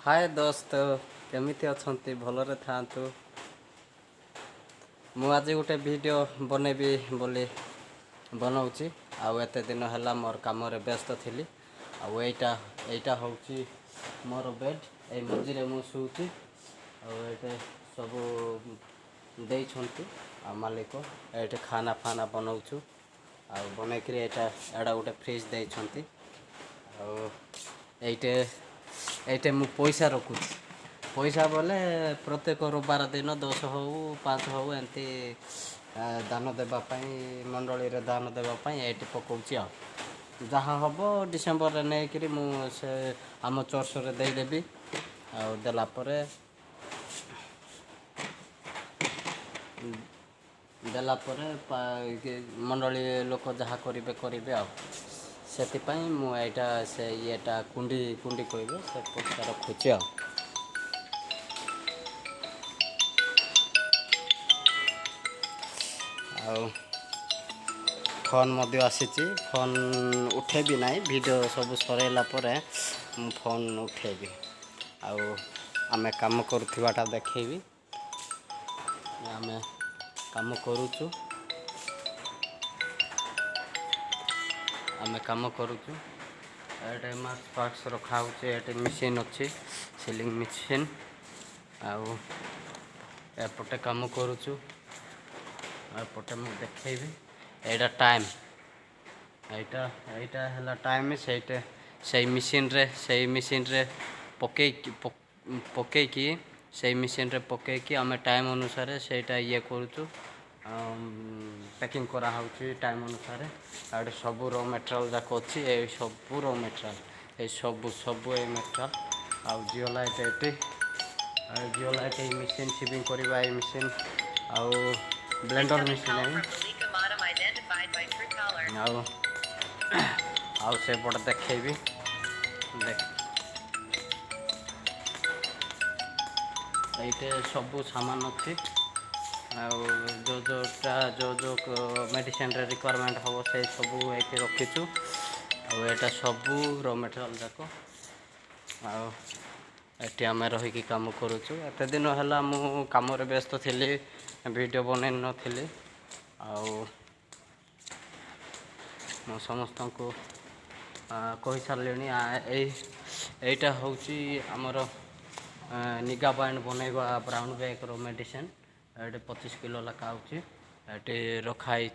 हाय दोस्त केमिति अछंती भलरे थांतु। मु आज गोटे वीडियो बनेबी बोली बनाऊँची आउ एते दिन है मोर काम व्यस्त थी। आउ एटा होची मोर बेड ए मझे मु शुची आउे सब देइछंती आ मालिक ये खाना फाना बनाऊँ आ बनईकरी एटा गोटे फ्रिज देइछंती ये मु पैसा रखुची। पैसा बोले प्रत्येक रविवार दिन 10 हो 5 हो एमती दान देवाई मंडली रे दान देवाई ये पकाऊँची। जहाँ हम डिसेम्बर नहीं मुझे आम चर्च रे देदेवी देलापर मंडली लोक जहाँ करेंगे करेंगे से मुझा से येटा कुंडी कुंडी कहे से पैसा रखुची। फोन मध्य आसी फोन उठेबी ना वीडियो सब सरला फोन उठेबी आमे काम करुवाटा देखेबी आमे काम करुचु ये मास्क पाक्स रखा ये मशीन अच्छी सिलिंग मशीन आउटे काम करुचु पटे मुझे देखेबी एटा टाइम एटा है टाइम से मशीन रे पकईकी से मशीन रे पकईकी आम टाइम अनुसार से ये करुचु पैकिंग करा होची टाइम अनुसार आड़े सब रो मटेरियल जाक अच्छी ये सब रो मटेरियल ये सब ये मटेरियल आउ जिओ लाइट ये मशीन शिपिंग करवा ये मशीन आउ ब्लेंडर मशीन आउ से पट देखेबी ये सब सामान अच्छी जो मेडिसिन रे रिक्वायरमेंट हम से सब ये रखीचु आटा सब रो मटेरियल जाक ये आम रहीकि कम करुचु। एत दिन है मु कम व्यस्त थी वीडियो बन नी मु समस्त को कही सारे यहीटा हूँ आमर निगा पॉइंट बनैबा ब्राउन बैग रो मेडिसिन ये 25 किलो लखा ये रखाई